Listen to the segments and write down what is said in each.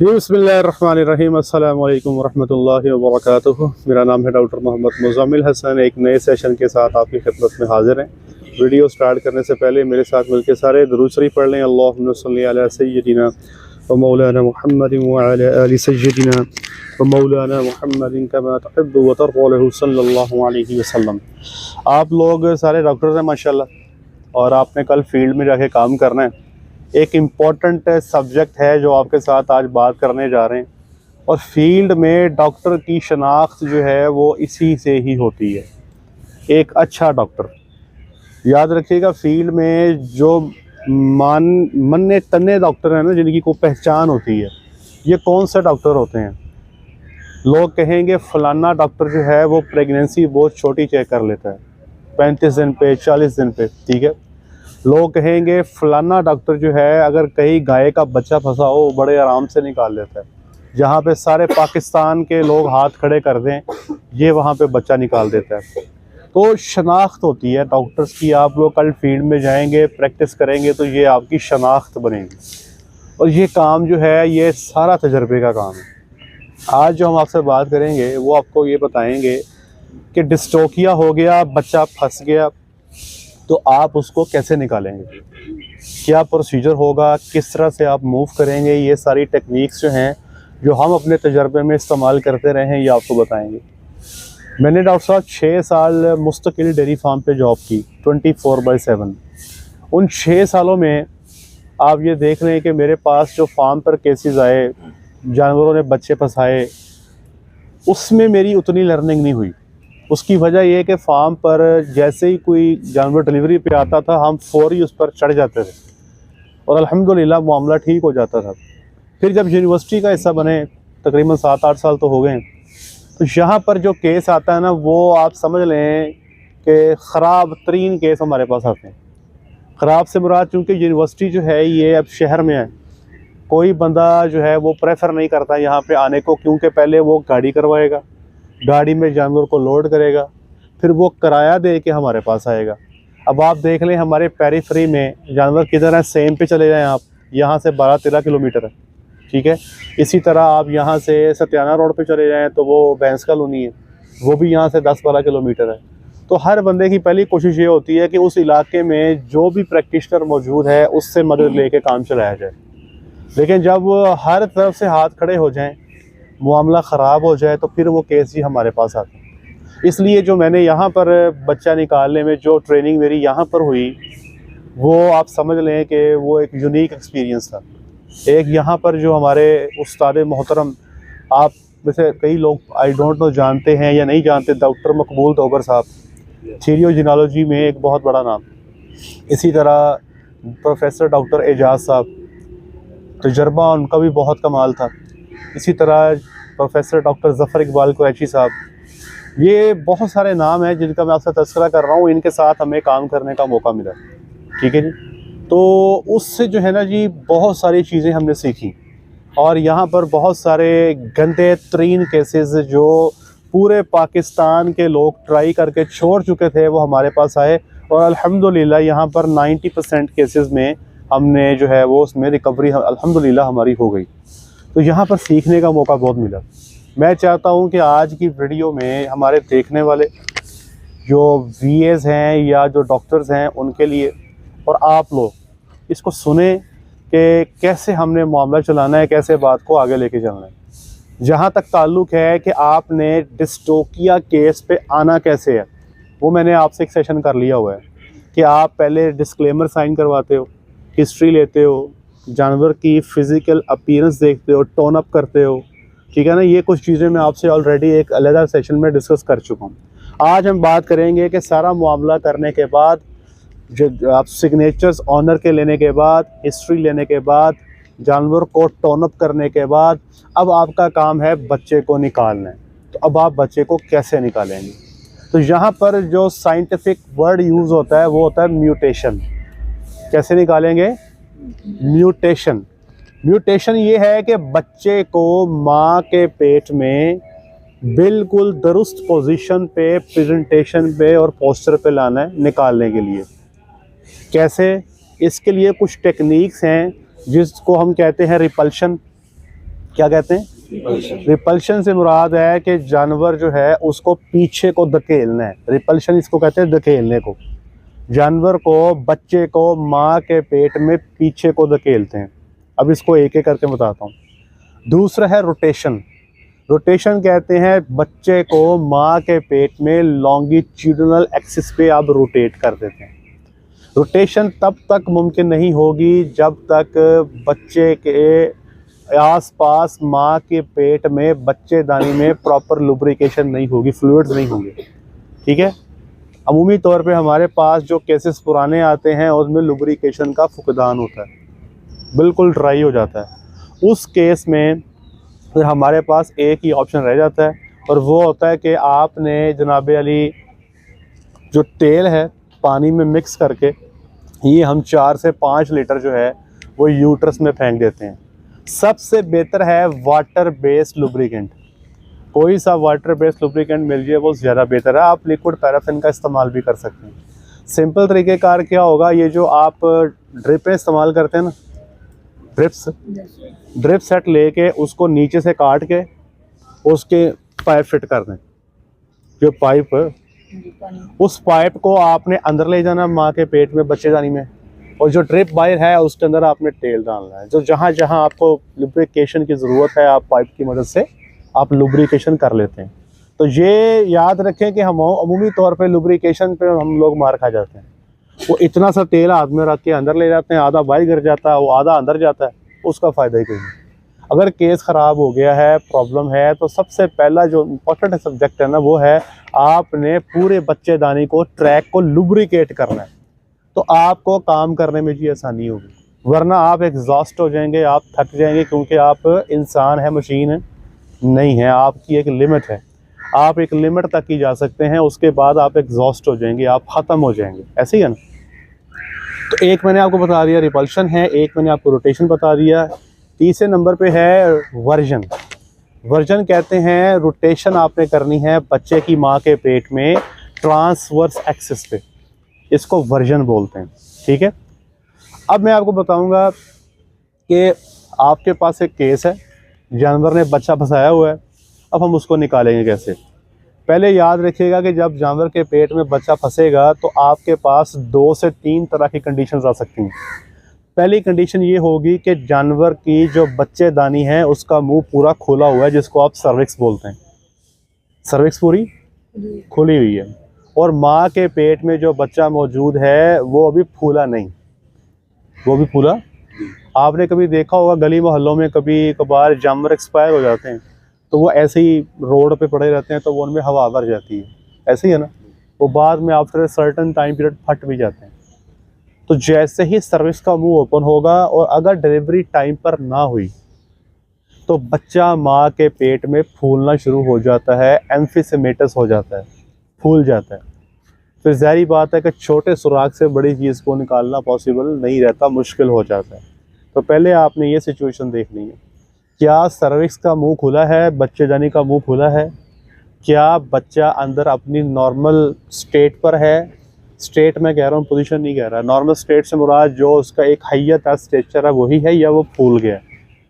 बिस्मिल्लाहिर्रहमानिर्रहीम अस्सलाम वालेकुम वरहमतुल्लाहि वबरकातुहू। मेरा नाम है डॉक्टर मोहम्मद मुज़म्मिल हसन। एक नए सेशन के साथ आपकी खिदमत में हाजिर हैं। वीडियो स्टार्ट करने से पहले मेरे साथ मिलकर सारे दुरूद शरीफ पढ़ लें। अल्लाहुम्मा सल्ली अला सय्यिदिना व मौलाना मुहम्मदिन व अला आलि सय्यिदिना व मौलाना मुहम्मदिन कमा तुहिब्बु व तर्ज़ू सल्लल्लाहु अलैहि वसल्लम। आप लोग सारे डॉक्टर हैं माशाल्लाह, और आपने कल फील्ड में जाके काम करना है। एक इम्पॉर्टेंट सब्जेक्ट है जो आपके साथ आज बात करने जा रहे हैं, और फील्ड में डॉक्टर की शनाख्त जो है वो इसी से ही होती है। एक अच्छा डॉक्टर, याद रखिएगा, फील्ड में जो मन्ने तन्ने डॉक्टर हैं ना, जिनकी कोई पहचान होती है, ये कौन से डॉक्टर होते हैं? लोग कहेंगे फलाना डॉक्टर जो है वो प्रेगनेंसी बहुत छोटी चेक कर लेता है, 35 दिन पे, 40 दिन पे, ठीक है। लोग कहेंगे फलाना डॉक्टर जो है अगर कहीं गाय का बच्चा फंसा हो बड़े आराम से निकाल लेता है। जहाँ पे सारे पाकिस्तान के लोग हाथ खड़े कर दें, ये वहाँ पे बच्चा निकाल देता है। तो शनाख्त होती है डॉक्टर्स की। आप लोग कल फील्ड में जाएंगे, प्रैक्टिस करेंगे, तो ये आपकी शनाख्त बनेगी। और ये काम जो है ये सारा तजर्बे का काम है। आज जो हम आपसे बात करेंगे वो आपको ये बताएंगे कि डिस्टोकिया हो गया, बच्चा फंस गया, तो आप उसको कैसे निकालेंगे, क्या प्रोसीजर होगा, किस तरह से आप मूव करेंगे। ये सारी टेक्निक्स जो हैं जो हम अपने तजर्बे में इस्तेमाल करते रहे हैं, ये आपको बताएंगे। मैंने डॉक्टर साहब 6 साल मुस्तकिल डेयरी फार्म पे जॉब की 24/7। उन 6 सालों में आप ये देख रहे हैं कि मेरे पास जो फार्म पर केसेस आए, जानवरों ने बच्चे फंसाए, उसमें मेरी उतनी लर्निंग नहीं हुई। उसकी वजह यह है कि फार्म पर जैसे ही कोई जानवर डिलीवरी पे आता था, हम फौरी उस पर चढ़ जाते थे और अल्हम्दुलिल्लाह मामला ठीक हो जाता था। फिर जब यूनिवर्सिटी का हिस्सा बने, तकरीबन 7-8 साल तो हो गए, तो यहाँ पर जो केस आता है ना, वो आप समझ लें कि ख़राब तरीन केस हमारे पास आते हैं। ख़राब से मुराद, चूँकि यूनिवर्सिटी जो है ये अब शहर में है, कोई बंदा जो है वो प्रेफर नहीं करता यहाँ पे आने को, क्योंकि पहले वो गाड़ी करवाएगा, गाड़ी में जानवर को लोड करेगा, फिर वो किराया दे के हमारे पास आएगा। अब आप देख लें हमारे पेरीफ्री में जानवर किधर है, सेम पे चले जाएं आप, यहाँ से 12-13 किलोमीटर है, ठीक है। इसी तरह आप यहाँ से सत्याना रोड पे चले जाएं तो वो भैंस कॉलोनी है, वो भी यहाँ से 10-12 किलोमीटर है। तो हर बंदे की पहली कोशिश ये होती है कि उस इलाके में जो भी प्रैक्टिशनर मौजूद है उससे मदद लेके काम चलाया जाए। लेकिन जब हर तरफ से हाथ खड़े हो जाएँ, मामला ख़राब हो जाए, तो फिर वो केस ही हमारे पास आता है। इसलिए जो मैंने यहाँ पर बच्चा निकालने में जो ट्रेनिंग मेरी यहाँ पर हुई, वो आप समझ लें कि वो एक यूनिक एक्सपीरियंस था। एक यहाँ पर जो हमारे उस्ताद मोहतरम, आप में से कई लोग आई डोंट नो जानते हैं या नहीं जानते, डॉक्टर मकबूल तोबर साहब, थीरियोजिनोलॉजी में एक बहुत बड़ा नाम। इसी तरह प्रोफेसर डॉक्टर एजाज साहब, तजर्बा उनका भी बहुत कमाल था। इसी तरह प्रोफेसर डॉक्टर ज़फ़र इकबाल कुरैशी साहब, ये बहुत सारे नाम हैं जिनका मैं आपसे तज़किरा कर रहा हूँ। इनके साथ हमें काम करने का मौका मिला, ठीक है जी। तो उससे जो है ना जी, बहुत सारी चीज़ें हमने सीखी, और यहाँ पर बहुत सारे गंदे तरीन केसेस जो पूरे पाकिस्तान के लोग ट्राई करके छोड़ चुके थे, वो हमारे पास आए, और अल्हम्दुलिल्लाह यहाँ पर 90% केसेस में हमने जो है वो उसमें रिकवरी अल्हम्दुलिल्लाह हमारी हो गई। तो यहाँ पर सीखने का मौका बहुत मिला। मैं चाहता हूँ कि आज की वीडियो में हमारे देखने वाले जो वीएस हैं या जो डॉक्टर्स हैं उनके लिए, और आप लोग इसको सुने कि कैसे हमने मामला चलाना है, कैसे बात को आगे लेके चलना है। जहाँ तक ताल्लुक़ है कि आपने डिस्टोकिया केस पे आना कैसे है, वो मैंने आपसे एक सेशन कर लिया हुआ है कि आप पहले डिस्क्लेमर साइन करवाते हो, हिस्ट्री लेते हो, जानवर की फ़िज़िकल अपीयरेंस देखते हो, टोन अप करते हो, ठीक है ना। ये कुछ चीज़ें मैं आपसे ऑलरेडी एक अलग सेशन में डिस्कस कर चुका हूँ। आज हम बात करेंगे कि सारा मामला करने के बाद, जो आप सिग्नेचर्स ऑनर के लेने के बाद, हिस्ट्री लेने के बाद, जानवर को टोन अप करने के बाद, अब आपका काम है बच्चे को निकालना है। तो अब आप बच्चे को कैसे निकालेंगे? तो यहाँ पर जो साइंटिफिक वर्ड यूज़ होता है वो होता है म्यूटेशन। कैसे निकालेंगे? म्यूटेशन। म्यूटेशन ये है कि बच्चे को माँ के पेट में बिल्कुल दुरुस्त पोजीशन पे, प्रेजेंटेशन पे और पोस्चर पे लाना है निकालने के लिए। कैसे? इसके लिए कुछ टेक्निक्स हैं जिसको हम कहते हैं रिपल्शन, क्या कहते हैं? रिपल्शन से मुराद है कि जानवर जो है उसको पीछे को धकेलना है। रिपल्शन इसको कहते हैं, धकेलने को। जानवर को, बच्चे को माँ के पेट में पीछे को धकेलते हैं। अब इसको एक एक करके बताता हूँ। दूसरा है रोटेशन। रोटेशन कहते हैं बच्चे को माँ के पेट में लॉन्गिट्यूडिनल एक्सिस पे आप रोटेट कर देते हैं। रोटेशन तब तक मुमकिन नहीं होगी जब तक बच्चे के आसपास माँ के पेट में बच्चेदानी में प्रॉपर लुब्रिकेशन नहीं होगी, फ्लूइड्स नहीं होंगे। ठीक है। अमूमी तौर पे हमारे पास जो केसेस पुराने आते हैं उसमें लुब्रिकेशन का फुकदान होता है, बिल्कुल ड्राई हो जाता है। उस केस में फिर हमारे पास एक ही ऑप्शन रह जाता है और वो होता है कि आपने जनाब अली जो तेल है पानी में मिक्स करके ये हम 4 से 5 लीटर जो है वो यूट्रस में फेंक देते हैं। सबसे बेहतर है वाटर बेस्ड लुब्रिकेंट। कोई सा वाटर बेस्ड लुब्रिकेंट मिल जाए वो ज़्यादा बेहतर है। आप लिक्विड पैराफिन का इस्तेमाल भी कर सकते हैं। सिंपल तरीक़ेकार क्या होगा, ये जो आप ड्रिपें इस्तेमाल करते हैं ना, ड्रिप सेट लेके उसको नीचे से काट के उसके पाइप फिट कर दें। जो पाइप, उस पाइप को आपने अंदर ले जाना माँ के पेट में बच्चेदानी में, और जो ड्रिप वायर है उसके अंदर आपने तेल डालना है। जो जहाँ जहाँ आपको लुब्रिकेशन की ज़रूरत है आप पाइप की मदद से आप लुब्रिकेशन कर लेते हैं। तो ये याद रखें कि हम अमूमी तौर पे लुब्रिकेशन पे हम लोग मार खा जाते हैं। वो इतना सा तेल हाथ में रख के अंदर ले जाते हैं, आधा बाहर गिर जाता है, वो आधा अंदर जाता है, उसका फ़ायदा ही कोई नहीं। अगर केस ख़राब हो गया है, प्रॉब्लम है, तो सबसे पहला जो इम्पोर्टेंट सब्जेक्ट है ना वो है आपने पूरे बच्चेदानी को, ट्रैक को लुब्रिकेट करना है। तो आपको काम करने में भी आसानी होगी, वरना आप एग्जॉस्ट हो जाएंगे, आप थक जाएंगे, क्योंकि आप इंसान है, मशीन नहीं है। आपकी एक लिमिट है, आप एक लिमिट तक ही जा सकते हैं, उसके बाद आप एग्जॉस्ट हो जाएंगे, आप ख़त्म हो जाएंगे। ऐसे ही है ना। तो एक मैंने आपको बता दिया रिपल्शन है, एक मैंने आपको रोटेशन बता दिया। तीसरे नंबर पे है वर्जन। वर्जन कहते हैं रोटेशन आपने करनी है बच्चे की माँ के पेट में ट्रांसवर्स एक्सिस पे, इसको वर्जन बोलते हैं। ठीक है। अब मैं आपको बताऊंगा कि आपके पास एक केस है, जानवर ने बच्चा फंसाया हुआ है, अब हम उसको निकालेंगे कैसे। पहले याद रखिएगा कि जब जानवर के पेट में बच्चा फंसेगा तो आपके पास 2 से 3 तरह की कंडीशंस आ सकती हैं। पहली कंडीशन ये होगी कि जानवर की जो बच्चेदानी है उसका मुंह पूरा खुला हुआ है, जिसको आप सर्विक्स बोलते हैं। सर्विक्स पूरी खुली हुई है और माँ के पेट में जो बच्चा मौजूद है वो अभी फूला नहीं, वो भी फूला। आपने कभी देखा होगा गली मोहल्लों में कभी कभार जानवर एक्सपायर हो जाते हैं तो वो ऐसे ही रोड पे पड़े रहते हैं, तो वो उनमें हवा भर जाती है। ऐसे ही है ना, वो बाद में आफ्टर सर्टेन टाइम पीरियड फट भी जाते हैं। तो जैसे ही सर्विस का मुंह ओपन होगा और अगर डिलीवरी टाइम पर ना हुई तो बच्चा माँ के पेट में फूलना शुरू हो जाता है, एम्फिसेमेटस हो जाता है, फूल जाता है। फिर ज़ाहिर बात है कि छोटे सुराख से बड़ी चीज़ को निकालना पॉसिबल नहीं रहता, मुश्किल हो जाता है। तो पहले आपने ये सिचुएशन देखनी है, क्या सर्विक्स का मुंह खुला है, बच्चेदानी का मुंह खुला है, क्या बच्चा अंदर अपनी नॉर्मल स्टेट पर है। स्टेट में कह रहा हूँ, पोजीशन नहीं कह रहा। नॉर्मल स्टेट से मुराद जो उसका एक हैयत है, स्ट्रक्चर है, वही है, या वो फूल गया है,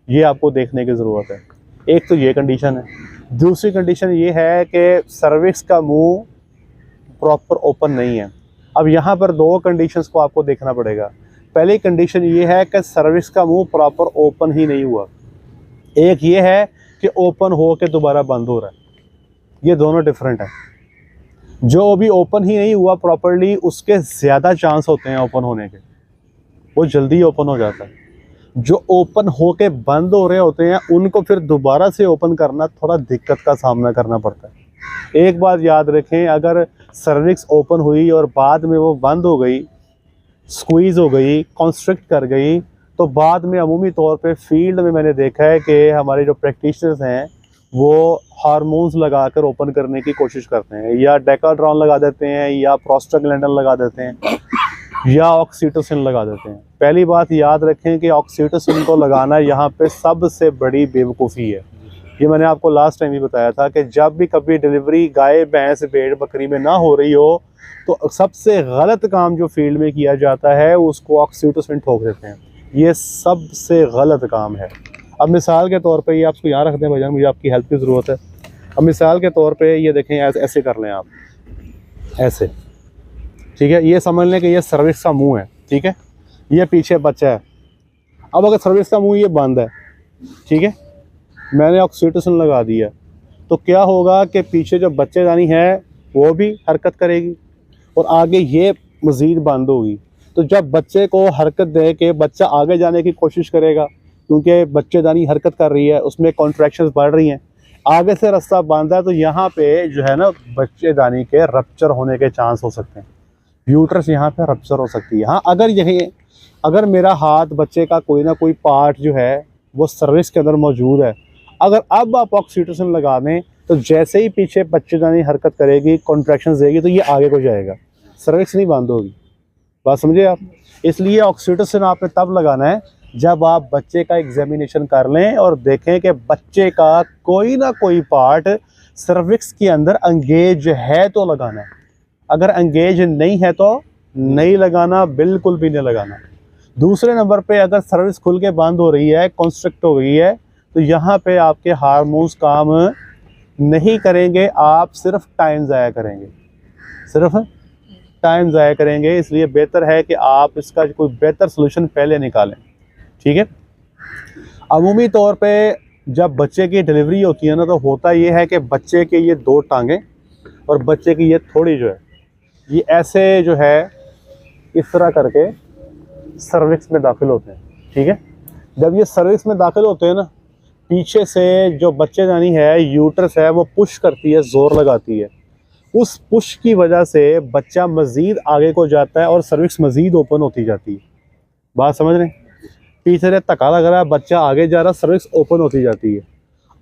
ये आपको देखने की ज़रूरत है। एक तो ये कंडीशन है। दूसरी कंडीशन ये है कि सर्विक्स का मुंह प्रॉपर ओपन नहीं है। अब यहाँ पर 2 कंडीशंस को आपको देखना पड़ेगा। पहली कंडीशन ये है कि सर्विक्स का मुंह प्रॉपर ओपन ही नहीं हुआ। एक ये है कि ओपन हो के दोबारा बंद हो रहा है, ये दोनों डिफरेंट है। जो भी ओपन ही नहीं हुआ प्रॉपरली उसके ज़्यादा चांस होते हैं ओपन होने के, वो जल्दी ओपन हो जाता है। जो ओपन हो के बंद हो रहे होते हैं उनको फिर दोबारा से ओपन करना थोड़ा दिक्कत का सामना करना पड़ता है। एक बात याद रखें, अगर सर्विक्स ओपन हुई और बाद में वो बंद हो गई, स्क्वीज़ हो गई, कॉन्स्ट्रिक्ट कर गई, तो बाद में अमूमी तौर पे फील्ड में मैंने देखा है कि हमारे जो प्रैक्टिशनर्स हैं वो हार्मोन्स लगाकर ओपन करने की कोशिश करते हैं, या डेकाड्रॉन लगा देते हैं, या प्रोस्टाग्लैंडिन लगा देते हैं, या ऑक्सीटोसिन लगा देते हैं। पहली बात याद रखें कि ऑक्सीटोसिन को लगाना यहाँ पे सबसे बड़ी बेवकूफ़ी है। ये मैंने आपको लास्ट टाइम ही बताया था कि जब भी कभी डिलीवरी गाय, भैंस, भेड़, बकरी में ना हो रही हो तो सबसे गलत काम जो फील्ड में किया जाता है उसको ऑक्सीटोसिन ठोक देते हैं। ये सबसे गलत काम है। अब मिसाल के तौर पे ये आपको यहाँ रख दें भाईजान, मुझे आपकी हेल्प की ज़रूरत है। अब मिसाल के तौर पे ये देखें, ऐसे कर लें आप, ऐसे, ठीक है। ये समझ लें कि ये सर्विक्स का मुंह है, ठीक है। ये पीछे बच्चा है। अब अगर सर्विक्स का मुंह ये बंद है, ठीक है, मैंने ऑक्सीटोसिन लगा दिया, तो क्या होगा कि पीछे जो बच्चेदानी है वो भी हरकत करेगी और आगे ये मज़ीद बंद होगी। तो जब बच्चे को हरकत दे के बच्चा आगे जाने की कोशिश करेगा, क्योंकि बच्चेदानी हरकत कर रही है, उसमें कॉन्ट्रैक्शंस बढ़ रही हैं, आगे से रास्ता बंद है, तो यहाँ पे जो है ना बच्चेदानी के रप्चर होने के चांस हो सकते हैं। यूट्रस यहाँ पे रप्चर हो सकती है। हाँ, अगर मेरा हाथ बच्चे का कोई ना कोई पार्ट जो है वो सर्विक्स के अंदर मौजूद है, अगर अब आप ऑक्सीटोसिन लगा दें तो जैसे ही पीछे बच्चेदानी हरकत करेगी, कॉन्ट्रैक्शंस देगी, तो ये आगे को जाएगा, सर्विक्स नहीं बंद होगी। बात समझे आप? इसलिए ऑक्सीटोसिन आपने तब लगाना है जब आप बच्चे का एग्जामिनेशन कर लें और देखें कि बच्चे का कोई ना कोई पार्ट सर्विक्स के अंदर एंगेज है तो लगाना है। अगर एंगेज नहीं है तो नहीं लगाना, बिल्कुल भी नहीं लगाना। दूसरे नंबर पे अगर सर्विक्स खुल के बंद हो रही है, कॉन्स्ट्रिक्ट हो गई है, तो यहाँ पे आपके हार्मोन्स काम नहीं करेंगे, आप सिर्फ टाइम ज़ाया करेंगे, सिर्फ टाइम ज़ाया करेंगे। इसलिए बेहतर है कि आप इसका कोई बेहतर सोल्यूशन पहले निकालें, ठीक है। अमूमी तौर पे जब बच्चे की डिलीवरी होती है ना, तो होता ये है कि बच्चे के ये 2 टांगें और बच्चे की ये थोड़ी जो है, ये ऐसे जो है इस तरह करके सर्विक्स में दाखिल होते हैं, ठीक है। जब ये सर्विक्स में दाखिल होते हैं ना, पीछे से जो बच्चेदानी है, यूट्रस है, वो पुश करती है, ज़ोर लगाती है। उस पुश की वजह से बच्चा मज़ीद आगे को जाता है और सर्विक्स मज़ीद ओपन होती जाती है। बात समझ रहे हैं? पीछे से धक्का लग रहा है, बच्चा आगे जा रहा है, सर्विक्स ओपन होती जाती है।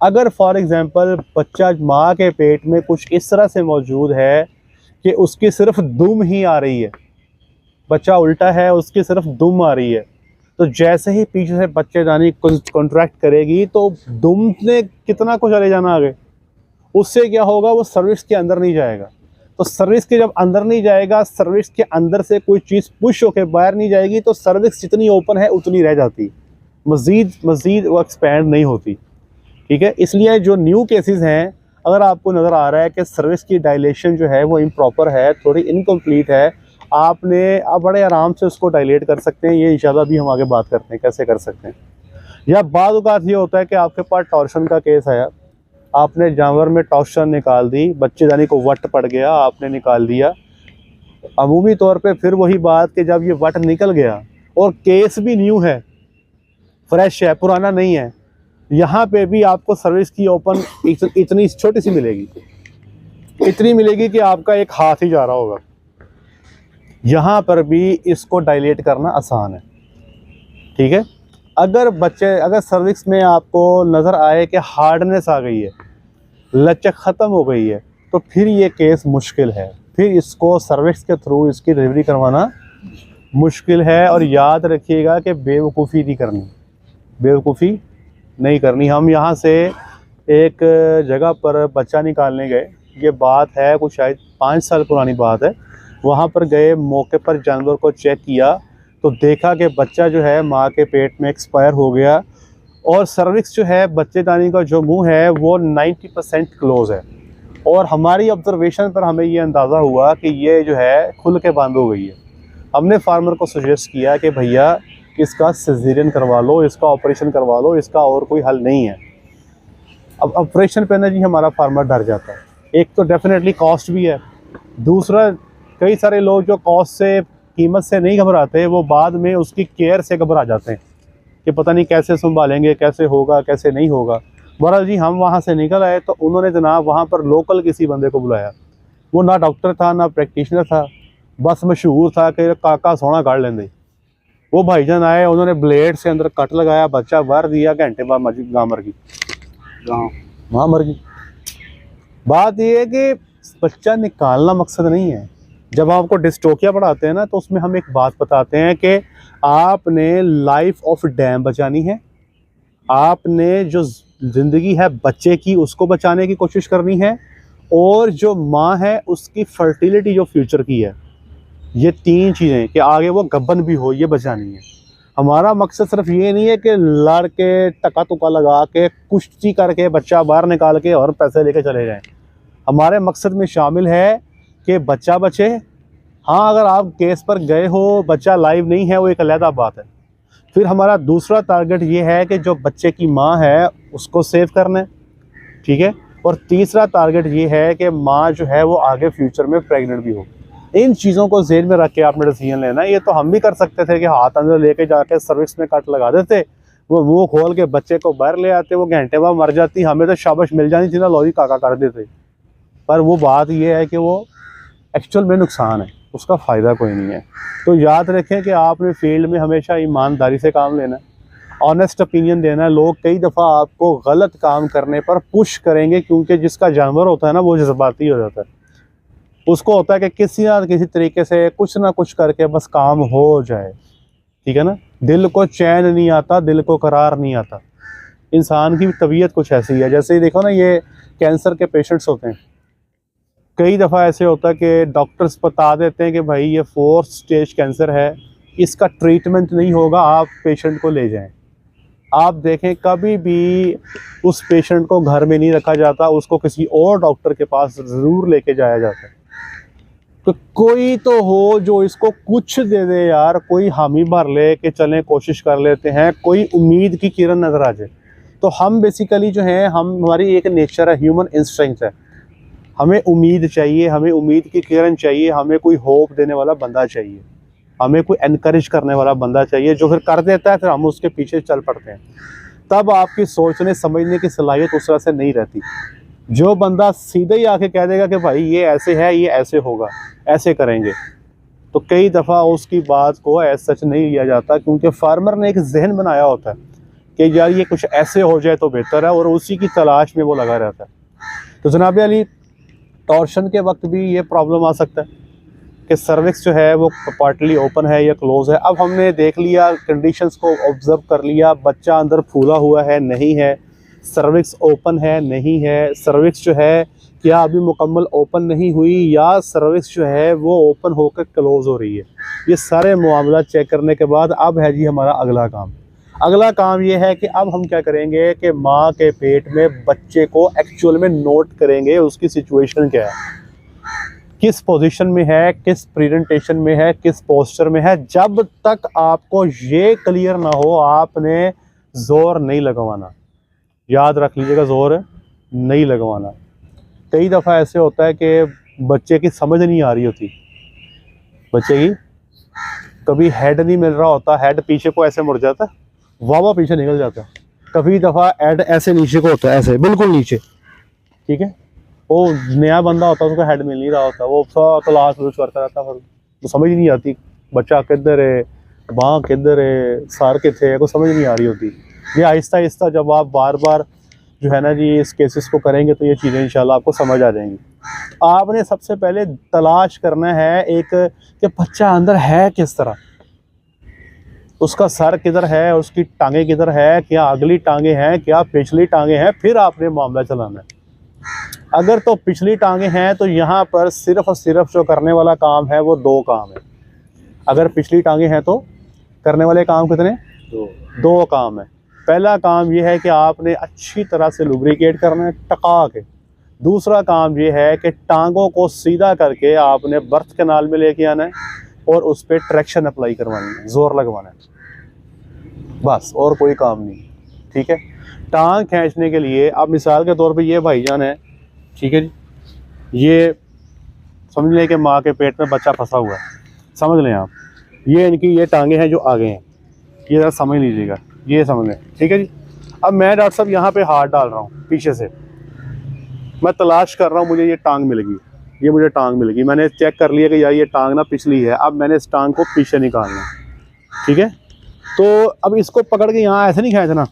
अगर फॉर एग्ज़ाम्पल बच्चा माँ के पेट में कुछ इस तरह से मौजूद है कि उसकी सिर्फ दुम ही आ रही है, बच्चा उल्टा है, उसकी सिर्फ दुम आ रही है, तो जैसे ही पीछे से बच्चेदानी कॉन्ट्रैक्ट करेगी तो दुम ने कितना कुछ चले जाना आगे, उससे क्या होगा, वो सर्विक्स के अंदर नहीं जाएगा। तो सर्विक्स के जब अंदर नहीं जाएगा, सर्विक्स के अंदर से कोई चीज़ पुश होकर बाहर नहीं जाएगी, तो सर्विक्स जितनी ओपन है उतनी रह जाती, मज़ीद वो एक्सपैंड नहीं होती, ठीक है। इसलिए जो न्यू केसेस हैं, अगर आपको नज़र आ रहा है कि सर्विक्स की डायलेशन जो है वो इम्प्रॉपर है, थोड़ी इनकम्प्लीट है, आपने अब बड़े आराम से उसको डायलेट कर सकते हैं। ये इंशाल्लाह भी हम आगे बात करते हैं कैसे कर सकते हैं। या बाद औक़ात ये होता है कि आपके पास टॉर्शन का केस आया, आपने जानवर में टॉर्शन निकाल दी, बच्चेदानी को वट पड़ गया, आपने निकाल दिया। अमूमी तौर पे फिर वही बात कि जब ये वट निकल गया और केस भी न्यू है, फ्रेश है, पुराना नहीं है, यहाँ पे भी आपको सर्विस की ओपन इतनी छोटी सी मिलेगी, इतनी मिलेगी कि आपका एक हाथ ही जा रहा होगा। यहाँ पर भी इसको डायलेट करना आसान है, ठीक है। अगर सर्विक्स में आपको नज़र आए कि हार्डनेस आ गई है, लचक ख़त्म हो गई है, तो फिर ये केस मुश्किल है, फिर इसको सर्विक्स के थ्रू इसकी डिलीवरी करवाना मुश्किल है। और याद रखिएगा कि बेवकूफ़ी नहीं करनी, बेवकूफ़ी नहीं करनी। हम यहाँ से एक जगह पर बच्चा निकालने गए, ये बात है कुछ शायद 5 साल पुरानी बात है। वहाँ पर गए, मौके पर जानवर को चेक किया तो देखा कि बच्चा जो है माँ के पेट में एक्सपायर हो गया और सर्विक्स जो है, बच्चेदानी का जो मुंह है वो 90% क्लोज़ है। और हमारी ऑब्जर्वेशन पर हमें ये अंदाज़ा हुआ कि ये जो है खुल के बंद हो गई है। हमने फार्मर को सजेस्ट किया कि भैया इसका सिजेरियन करवा लो, इसका ऑपरेशन करवा लो, इसका और कोई हल नहीं है। अब ऑपरेशन पे ना जी हमारा फार्मर डर जाता है। एक तो डेफिनेटली कॉस्ट भी है, दूसरा कई सारे लोग जो कॉस्ट से, कीमत से नहीं घबराते, वो बाद में उसकी केयर से घबरा जाते हैं कि पता नहीं कैसे संभालेंगे, कैसे होगा, कैसे नहीं होगा। बहरहाल जी हम वहाँ से निकल आए तो उन्होंने जनाब वहाँ पर लोकल किसी बंदे को बुलाया। वो ना डॉक्टर था ना प्रैक्टिशनर था, बस मशहूर था कि काका सोना गाड़ लेंगे। वो भाईजान आए, उन्होंने ब्लेड से अंदर कट लगाया, बच्चा भर दिया, घंटे बाद गाँ मर गई, माँ मर गई। बात यह है कि बच्चा निकालना मकसद नहीं है। जब आपको डिस्टोकिया पढ़ाते हैं ना, तो उसमें हम एक बात बताते हैं कि आपने लाइफ ऑफ डैम बचानी है, आपने जो ज़िंदगी है बच्चे की उसको बचाने की कोशिश करनी है, और जो माँ है उसकी फर्टिलिटी जो फ्यूचर की है, ये 3 चीज़ें कि आगे वो गब्बन भी हो, ये बचानी है। हमारा मकसद सिर्फ ये नहीं है कि लड़ के टका तुका लगा के कुश्ती करके बच्चा बाहर निकाल के और पैसे लेके चले जाएं। हमारे मकसद में शामिल है कि बच्चा बचे। हाँ, अगर आप केस पर गए हो, बच्चा लाइव नहीं है, वो एक अलग बात है। फिर हमारा दूसरा टारगेट ये है कि जो बच्चे की माँ है उसको सेव करना है, ठीक है। और तीसरा टारगेट ये है कि माँ जो है वो आगे फ्यूचर में प्रेग्नेंट भी हो। इन चीज़ों को ज़हन में रख के आपने डिसीजन लेना है। ये तो हम भी कर सकते थे कि हाथ अंदर लेके जाके सर्विक्स में कट लगा देते, वो मुंह खोल के बच्चे को बाहर ले आते, वो घंटे बाद मर जाती, हमें तो शाबाश मिल जानी थी ना, लॉरी काका कर देते। पर वो बात ये है कि वो एक्चुअल में नुकसान है, उसका फ़ायदा कोई नहीं है। तो याद रखें कि आपने फील्ड में हमेशा ईमानदारी से काम लेना है, ऑनेस्ट ओपिनियन देना है। लोग कई दफ़ा आपको गलत काम करने पर पुश करेंगे, क्योंकि जिसका जानवर होता है ना वो जज्बाती हो जाता है। उसको होता है कि किसी ना किसी तरीके से कुछ ना कुछ करके बस काम हो जाए, ठीक है ना। दिल को चैन नहीं आता, दिल को करार नहीं आता। इंसान की तबीयत कुछ ऐसी है। जैसे ही देखो ना, ये कैंसर के पेशेंट्स होते हैं, कई दफ़ा ऐसे होता है कि डॉक्टर्स बता देते हैं कि भाई ये 4th स्टेज कैंसर है, इसका ट्रीटमेंट नहीं होगा, आप पेशेंट को ले जाएं। आप देखें, कभी भी उस पेशेंट को घर में नहीं रखा जाता, उसको किसी और डॉक्टर के पास ज़रूर लेके जाया जाता है। तो कोई तो हो जो इसको कुछ दे दे यार, कोई हामी भर ले कि चलें कोशिश कर लेते हैं, कोई उम्मीद की किरण नज़र आ जाए। तो हम बेसिकली जो है, हमारी एक नेचर है, ह्यूमन इंस्टिंक्ट है, हमें उम्मीद चाहिए, हमें उम्मीद की किरण चाहिए, हमें कोई होप देने वाला बंदा चाहिए, हमें कोई एनकरेज करने वाला बंदा चाहिए, जो फिर कर देता है, फिर हम उसके पीछे चल पड़ते हैं। तब आपकी सोचने समझने की सलाहियत उस तरह से नहीं रहती। जो बंदा सीधे ही आके कह देगा कि भाई ये ऐसे है, ये ऐसे होगा, ऐसे करेंगे, तो कई दफ़ा उसकी बात को ऐसा सच नहीं लिया जाता, क्योंकि फार्मर ने एक जहन बनाया होता है कि यार ये कुछ ऐसे हो जाए तो बेहतर है, और उसी की तलाश में वो लगा रहता है। तो जनाब अली, टॉर्शन के वक्त भी ये प्रॉब्लम आ सकता है कि सर्विक्स जो है वो पार्टली ओपन है या क्लोज है। अब हमने देख लिया, कंडीशंस को ऑब्जर्व कर लिया, बच्चा अंदर फूला हुआ है नहीं है, सर्विक्स ओपन है नहीं है, सर्विक्स जो है क्या अभी मुकम्मल ओपन नहीं हुई, या सर्विक्स जो है वो ओपन होकर क्लोज हो रही है। ये सारे मामला चेक करने के बाद अब है जी हमारा अगला काम। अगला काम ये है कि अब हम क्या करेंगे कि माँ के पेट में बच्चे को एक्चुअल में नोट करेंगे, उसकी सिचुएशन क्या है, किस पोजीशन में है, किस प्रेजेंटेशन में है, किस पोस्चर में है। जब तक आपको ये क्लियर ना हो, आपने जोर नहीं लगवाना। याद रख लीजिएगा, जोर नहीं लगवाना। कई दफ़ा ऐसे होता है कि बच्चे की समझ नहीं आ रही होती, बच्चे की कभी हेड नहीं मिल रहा होता, हेड पीछे को ऐसे मुड़ जाता है, वावा पीछे निकल जाता है। कभी दफ़ा हेड ऐसे नीचे को होता है, ऐसे बिल्कुल नीचे, ठीक है। वो नया बंदा होता है, उसका हेड मिल नहीं रहा होता, वो क्लास यूज करता रहता है, तो समझ नहीं आती बच्चा किधर है, बाँ किधर है, सार कितने है, को समझ नहीं आ रही होती। ये आहिस्ता आहिस्ता जब आप बार बार जो है ना जी इस केसेस को करेंगे तो ये चीज़ें इंशाल्लाह आपको समझ आ जाएंगी। आपने सबसे पहले तलाश करना है एक कि बच्चा अंदर है किस तरह, उसका सर किधर है, उसकी टांगे किधर है, क्या अगली टांगे हैं, क्या पिछली टांगे हैं, फिर आपने मामला चलाना है। अगर तो पिछली टांगे हैं तो यहाँ पर सिर्फ और सिर्फ जो करने वाला काम है वो 2 काम है। अगर पिछली टांगे हैं तो करने वाले काम कितने? 2 काम है। पहला काम ये है कि आपने अच्छी तरह से लुब्रिकेट करना है, टका के। दूसरा काम ये है कि टांगों को सीधा करके आपने बर्थ कैनाल में लेके आना है और उस पर ट्रैक्शन अप्लाई करवानी है, जोर लगवाना है, बस, और कोई काम नहीं, ठीक है। टांग खींचने के लिए अब मिसाल के तौर पे ये भाईजान है, ठीक है जी, ये समझ लें कि माँ के पेट में बच्चा फंसा हुआ है, समझ लें आप, ये इनकी ये टांगे हैं जो आगे हैं, ये ज़रा समझ लीजिएगा, ये समझ लें, ठीक है जी। अब मैं डॉक्टर साहब यहाँ पे हाथ डाल रहा हूँ पीछे से, मैं तलाश कर रहा हूँ, मुझे ये टांग मिल गई, ये मुझे टांग मिल गई, मैंने चेक कर लिया कि यार ये टांग ना पिछली है। अब मैंने इस टांग को पीछे निकालना, ठीक है। तो अब इसको पकड़ के यहाँ ऐसे नहीं खींचना,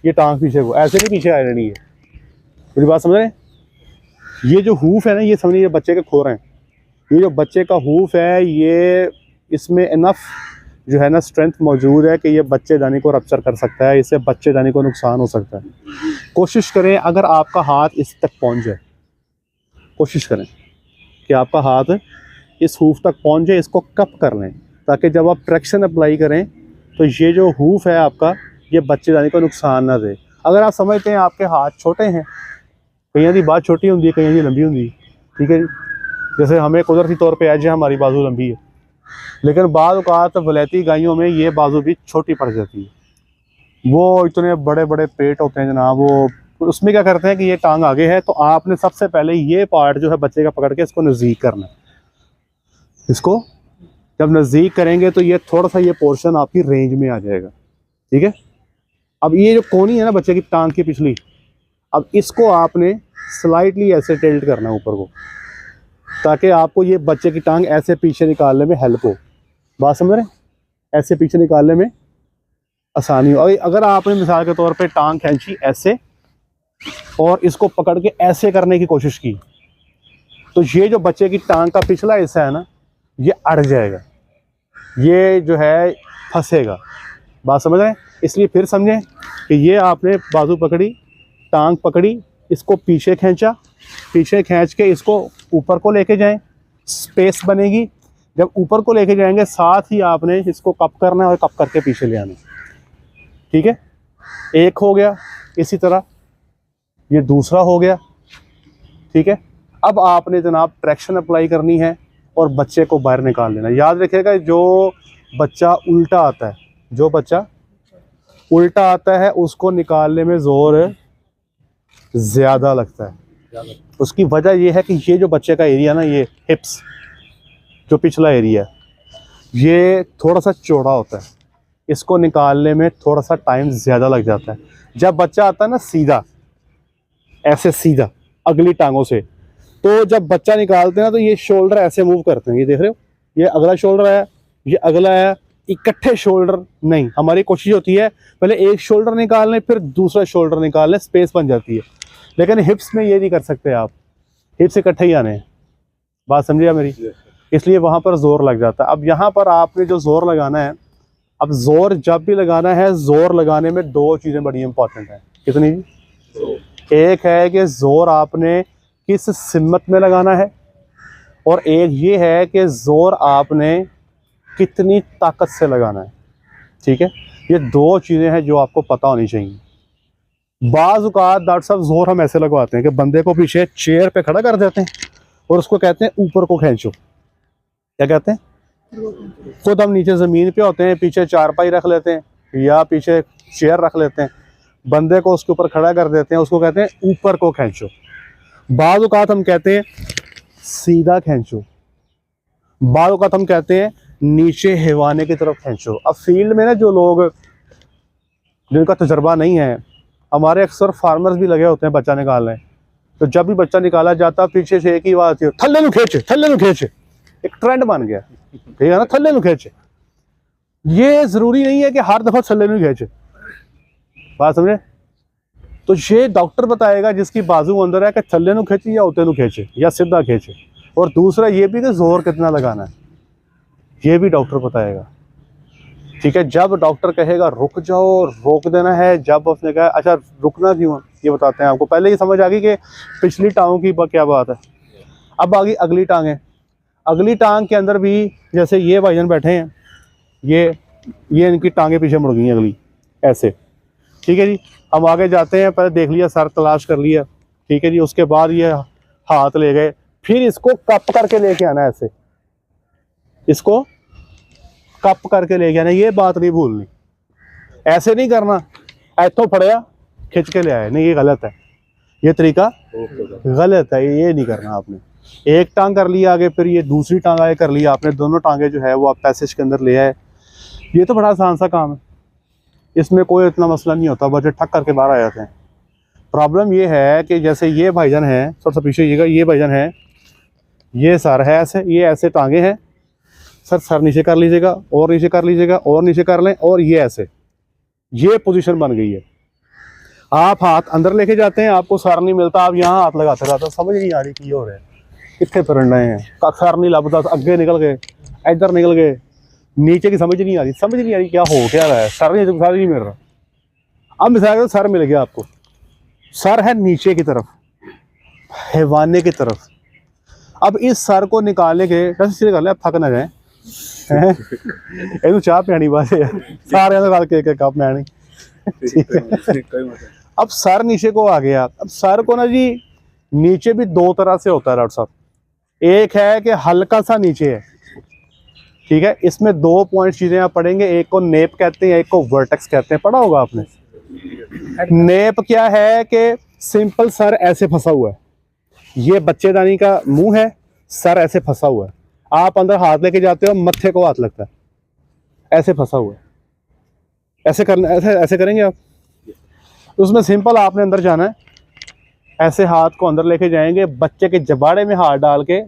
ये टांग पीछे को ऐसे नहीं पीछे आ जानी है, मेरी बात समझ रहे हैं। ये जो हूफ है ना, ये समझिए बच्चे के खोर हैं, ये जो बच्चे का हूफ है, ये इसमें इनफ जो है ना स्ट्रेंथ मौजूद है कि ये बच्चेदानी को रप्चर कर सकता है, इससे बच्चेदानी को नुकसान हो सकता है। कोशिश करें अगर आपका हाथ इस तक पहुंच जाए, कोशिश करें कि आपका हाथ इस हूफ तक पहुंच जाए, इसको कप कर लें ताकि जब आप ट्रैक्शन अप्लाई करें तो ये जो हूफ है आपका, ये बच्चे जाने को नुकसान ना दे। अगर आप समझते हैं आपके हाथ छोटे हैं, कईयों की बात छोटी होंगी, कईयों की लंबी होंगी, ठीक है जी। जैसे हमें कुदरती तौर पे आज हमारी बाजू लंबी है, लेकिन बाद औक़ात वलैती गायों में ये बाजू भी छोटी पड़ जाती है। वो इतने बड़े बड़े पेट होते हैं जनाब, वो उसमें क्या करते हैं कि ये टांग आगे है, तो आपने सबसे पहले ये पार्ट जो है बच्चे का पकड़ के इसको नज़दीक करना है। इसको जब नज़दीक करेंगे तो ये थोड़ा सा ये पोर्शन आपकी रेंज में आ जाएगा, ठीक है। अब ये जो कोनी है ना बच्चे की टांग की पिछली, अब इसको आपने स्लाइटली ऐसे टिल्ट करना है ऊपर को, ताकि आपको ये बच्चे की टांग ऐसे पीछे निकालने में हेल्प हो। बात समझ रहे हैं? ऐसे पीछे निकालने में आसानी हो। अगर आपने मिसाल के तौर पे टांग खींची ऐसे और इसको पकड़ के ऐसे करने की कोशिश की, तो ये जो बच्चे की टांग का पिछला हिस्सा है ना, ये अड़ जाएगा, ये जो है फंसेगा। बात समझ रहे हैं? इसलिए फिर समझें कि ये आपने बाजू पकड़ी, टांग पकड़ी, इसको पीछे खींचा, पीछे खींच के इसको ऊपर को लेके जाएं, स्पेस बनेगी। जब ऊपर को लेके जाएंगे साथ ही आपने इसको कप करना है और कप करके पीछे ले आना, ठीक है। एक हो गया, इसी तरह ये दूसरा हो गया, ठीक है। अब आपने जनाब ट्रैक्शन अप्लाई करनी है और बच्चे को बाहर निकाल लेना। याद रखिएगा, जो बच्चा उल्टा आता है, जो बच्चा उल्टा आता है उसको निकालने में ज़ोर ज़्यादा लगता है। उसकी वजह यह है कि ये जो बच्चे का एरिया ना, ये हिप्स जो पिछला एरिया है, ये थोड़ा सा चौड़ा होता है, इसको निकालने में थोड़ा सा टाइम ज़्यादा लग जाता है। जब बच्चा आता है ना सीधा, ऐसे सीधा अगली टांगों से, तो जब बच्चा निकालते हैं ना तो ये शोल्डर ऐसे मूव करते हैं, ये देख रहे हो, ये अगला शोल्डर है, ये अगला है, इकट्ठे शोल्डर नहीं। हमारी कोशिश होती है पहले एक शोल्डर निकाल लें फिर दूसरा शोल्डर निकाल लें, स्पेस बन जाती है। लेकिन हिप्स में ये नहीं कर सकते आप, हिप्स इकट्ठे ही आने हैं। बात समझिए मेरी? इसलिए वहाँ पर जोर लग जाता है। अब यहाँ पर आपने जो जोर लगाना है, अब जोर जब भी लगाना है, जोर लगाने में दो चीज़ें बड़ी इंपॉर्टेंट हैं। कितनी जी? एक है कि जोर आपने किस सिमत में लगाना है, और एक ये है कि जोर आपने कितनी ताकत से लगाना है, ठीक है। ये दो चीज़ें हैं जो आपको पता होनी चाहिए। बाज़ औक़ात डॉक्टर साहब जोर हम ऐसे लगवाते हैं कि बंदे को पीछे चेयर पे खड़ा कर देते हैं और उसको कहते हैं ऊपर को खींचो। क्या कहते हैं? खुद हम नीचे ज़मीन पे होते हैं, पीछे चारपाई रख लेते हैं या पीछे चेयर रख लेते हैं, बंदे को उसके ऊपर खड़ा कर देते हैं, उसको कहते हैं ऊपर को खींचो। बाज़ औक़ात हम कहते हैं सीधा खींचो, बाज़ औक़ात हम कहते हैं नीचे हिवाने की तरफ खींचो। अब फील्ड में ना जो लोग जिनका तजर्बा नहीं है, हमारे अक्सर फार्मर्स भी लगे होते हैं बच्चा निकालने, तो जब भी बच्चा निकाला जाता पीछे से एक ही बात है, थल्ले नू खींचे, थल्ले नू खींचे। एक ट्रेंड बन गया, ठीक है ना, थल्ले नू खींचे। ये ज़रूरी नहीं है कि हर दफ़ा थल्ले नू खींचे, बात समझे? तो ये डॉक्टर बताएगा जिसकी बाजू अंदर है कि थल्ले नू खींचे या उते नू खींचे या सीधा खींचे। और दूसरा ये भी कि जोर कितना लगाना है, ये भी डॉक्टर बताएगा, ठीक है। जब डॉक्टर कहेगा रुक जाओ, रोक देना है। जब उसने कहा अच्छा रुकना क्यों, ये बताते हैं आपको। पहले ये समझ आ गई कि पिछली टांगों की क्या बात है। अब आ गई अगली टांगें। अगली टांग के अंदर भी जैसे ये भाईजान बैठे हैं, ये इनकी टांगें पीछे मुड़ गई अगली ऐसे, ठीक है जी। हम आगे जाते हैं, पहले देख लिया, सर तलाश कर लिया, ठीक है जी। उसके बाद ये हाथ ले गए, फिर इसको कप करके लेके आना, ऐसे इसको कप करके लेके आना। ये बात नहीं भूलनी, ऐसे नहीं करना ऐथों फड़िया खिंच के ले आए, नहीं, ये गलत है, ये तरीका गलत है, ये नहीं करना आपने। एक टांग कर लिया आगे, फिर ये दूसरी टांग आगे कर लिया आपने, दोनों टांगे जो है वो आप पैसेज के अंदर ले आए। ये तो बड़ा आसान सा काम है, इसमें कोई इतना मसला नहीं होता, बच्चे ठक करके बाहर आ जाते हैं। प्रॉब्लम ये है कि जैसे ये भाईजान है, थोड़ा सा पीछे ये भाईजान है, ये सर है ऐसे, ये ऐसे टांगे हैं, सर नीचे कर लीजिएगा और नीचे कर लीजिएगा और नीचे कर लें, और ये ऐसे, ये पोजीशन बन गई है। आप हाथ अंदर लेके जाते हैं, आपको सर नहीं मिलता, आप यहाँ हाथ लगाते रहते हो, समझ नहीं आ रही की हो रहा है, कितने फिरन रहे हैं, सर नहीं लभदा, अगे निकल गए, इधर निकल गए, नीचे की समझ नहीं आ रही क्या हो क्या रहा है, सर नहीं मिल रहा। अब मिसाल सर मिल गया आपको, सर है नीचे की तरफ, हैवाने की तरफ। अब इस सर को निकालने के, जैसे सीधे कर ले, थक ना जाए, ਇਹਨੂੰ ਚਾਹ ਪਿਆਣੀ बस यार सारे का के कप मैनी ठीक है। अब सर नीचे को आ गया। अब सर को ना जी नीचे भी दो तरह से होता है डॉक्टर साहब। एक है कि हल्का सा नीचे है, ठीक है, इसमें दो पॉइंट चीजें आप पढ़ेंगे, एक को नेप कहते हैं, एक को वर्टेक्स कहते हैं, पढ़ा होगा आपने। नेप क्या है कि सिंपल सर ऐसे फंसा हुआ है, ये बच्चेदानी का मुंह है, सर ऐसे फंसा हुआ है, आप अंदर हाथ लेके जाते हो, मत्थे को हाथ लगता है, ऐसे फंसा हुआ है, ऐसे करना, ऐसे करेंगे आप। उसमें सिंपल आपने अंदर जाना है, ऐसे हाथ को अंदर लेके जाएंगे, बच्चे के जबाड़े में हाथ डाल के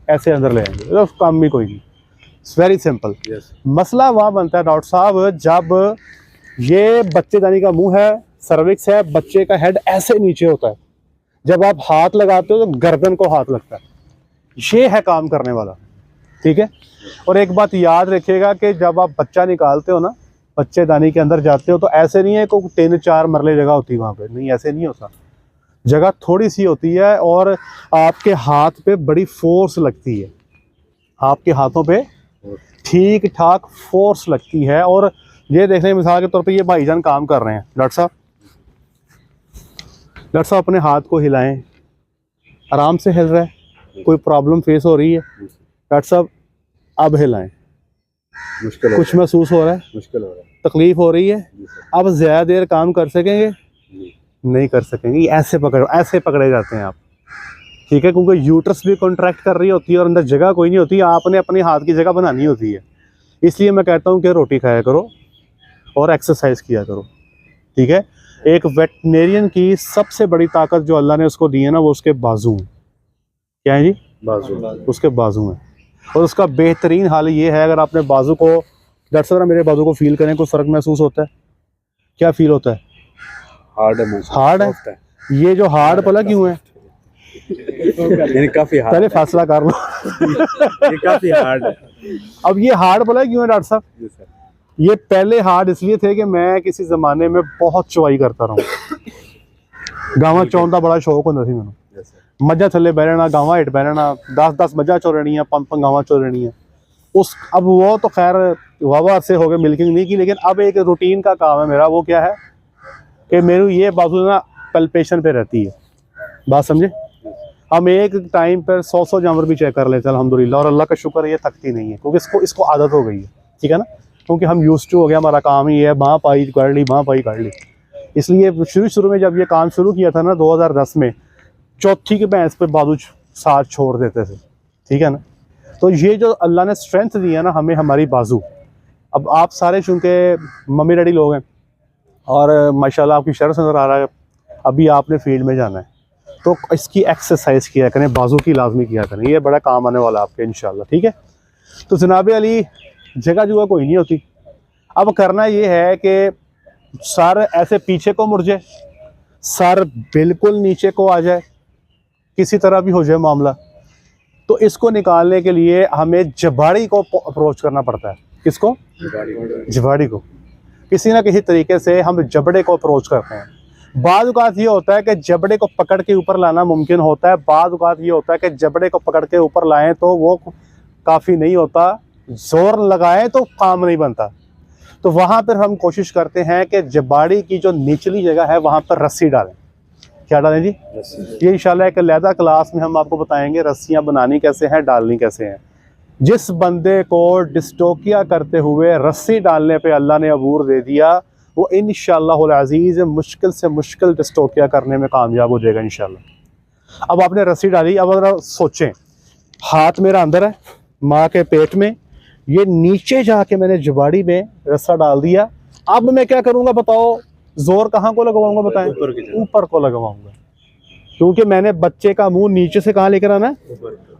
ऐसे अंदर ले आएंगे, तो काम भी कोई नहीं, इट्स वेरी सिंपल। मसला वहाँ बनता है डॉक्टर साहब जब ये बच्चेदानी का मुंह है, सर्विक्स है, बच्चे का हेड ऐसे नीचे होता है, जब आप हाथ लगाते हो तो गर्दन को हाथ लगता है, ये है काम करने वाला, ठीक है। और एक बात याद रखिएगा कि जब आप बच्चा निकालते हो ना, बच्चेदानी के अंदर जाते हो, तो ऐसे नहीं है कोई 3-4 मरले जगह होती है वहाँ पे, नहीं ऐसे नहीं होता, जगह थोड़ी सी होती है और आपके हाथ पे बड़ी फोर्स लगती है, आपके हाथों पे ठीक ठाक फोर्स लगती है। और ये देखने की मिसाल के तौर पे ये भाईजान काम कर रहे हैं, डॉक्टर साहब अपने हाथ को हिलाएं, आराम से हिल रहा है, कोई प्रॉब्लम फेस हो रही है, डॉक्टर साहब अब हिलाएं, मुश्किल कुछ महसूस हो रहा है, मुश्किल हो रहा है, तकलीफ हो रही है, अब ज़्यादा देर काम कर सकेंगे? नहीं कर सकेंगे, ऐसे पकड़े जाते हैं आप, ठीक है, क्योंकि यूट्रस भी कॉन्ट्रैक्ट कर रही होती है और अंदर जगह कोई नहीं होती, आपने अपने हाथ की जगह बनानी होती है। इसलिए मैं कहता हूँ कि रोटी खाया करो और एक्सरसाइज किया करो, ठीक है। एक वेटनेरियन की सबसे बड़ी ताकत जो अल्लाह ने उसको दी है ना, वो उसके बाजू हैं। क्या है जी? बाजू, उसके बाजू हैं। और उसका बेहतरीन हाल ये है, अगर आपने बाजू को, डॉक्टर साहब मेरे बाजू को फील करें, कोई फ़र्क महसूस होता है? क्या फील होता है? हार्ड है। ये जो हार्ड पला क्यों है? काफी हार्ड, पहले फैसला कर लो। ये काफी हार्ड है। अब ये हार्ड पला क्यों है डॉक्टर साहब? ये पहले हार्ड इसलिए थे कि मैं किसी जमाने में बहुत चुवाई करता रहा हूँ, गाँव चौन का बड़ा शौक होता थी मैंने, मझा थले बह रहना, गाँव हेठ बह रहना, 10 मझा चो रहनी है, 5 गाँव चो रहनी है उस। अब वो तो खैर वाह से हो गए, मिल्किंग नहीं की, लेकिन अब एक रूटीन का काम है मेरा, वो क्या है कि मेरी ये बाजू ना पल्पेशन पे रहती है, बात समझे। हम एक टाइम पर 100 जानवर भी चेक कर लेते हैं अल्हम्दुलिल्लाह, और अल्लाह का शुक्र ये थकती नहीं है, क्योंकि इसको आदत हो गई है, ठीक है ना, क्योंकि हम यूज्ड टू हो गया, हमारा काम ही है बाँ पाई कर ली। इसलिए शुरू में जब ये काम शुरू किया था ना 2010 में, चौथी के भैंस पे बाजू साथ छोड़ देते थे, ठीक है ना। तो ये जो अल्लाह ने स्ट्रेंथ दी है ना हमें, हमारी बाजू, अब आप सारे चूँकि मम्मी डैडी लोग हैं और माशाल्लाह आपकी शर्ट नज़र आ रहा है, अभी आपने फील्ड में जाना है, तो इसकी एक्सरसाइज किया करें, बाजू की लाजमी किया करें, ये बड़ा काम आने वाला आपके इंशाल्लाह, ठीक है। तो जनाब अली जगह जुगह कोई नहीं होती, अब करना ये है कि सर ऐसे पीछे को मुड़ जाए, सर बिल्कुल नीचे को आ जाए, किसी तरह भी हो जाए मामला, तो इसको निकालने के लिए हमें जबाड़ी को अप्रोच करना पड़ता है। किसको? जबाड़ी को। किसी ना किसी तरीके से हम जबड़े को अप्रोच करते हैं। बाद औक़ात ये होता है कि जबड़े को पकड़ के ऊपर लाना मुमकिन होता है, बाद औक़ात ये होता है कि जबड़े को पकड़ के ऊपर लाएं तो वो काफ़ी नहीं होता, जोर लगाएं तो काम नहीं बनता। तो वहाँ पर हम कोशिश करते हैं कि जबाड़ी की जो निचली जगह है वहाँ पर रस्सी डालें। क्या डालें जी? ये इंशाल्लाह एक अलहदा क्लास में हम आपको बताएंगे रस्सियाँ बनानी कैसे हैं, डालनी कैसे हैं। जिस बंदे को डिस्टोकिया करते हुए रस्सी डालने पे अल्लाह ने अबूर दे दिया, वो इंशाअल्लाह अज़ीज़ मुश्किल से मुश्किल डिस्टोकिया करने में कामयाब हो जाएगा इंशाअल्लाह। अब आपने रस्सी डाली, अब अगर सोचें हाथ मेरा अंदर है माँ के पेट में, ये नीचे जाके मैंने जुबाड़ी में रस्सा डाल दिया, अब मैं क्या करूँगा बताओ? जोर कहाँ को लगवाऊंगा बताएं? ऊपर को लगवाऊंगा, क्योंकि मैंने बच्चे का मुंह नीचे से कहाँ लेकर आना है?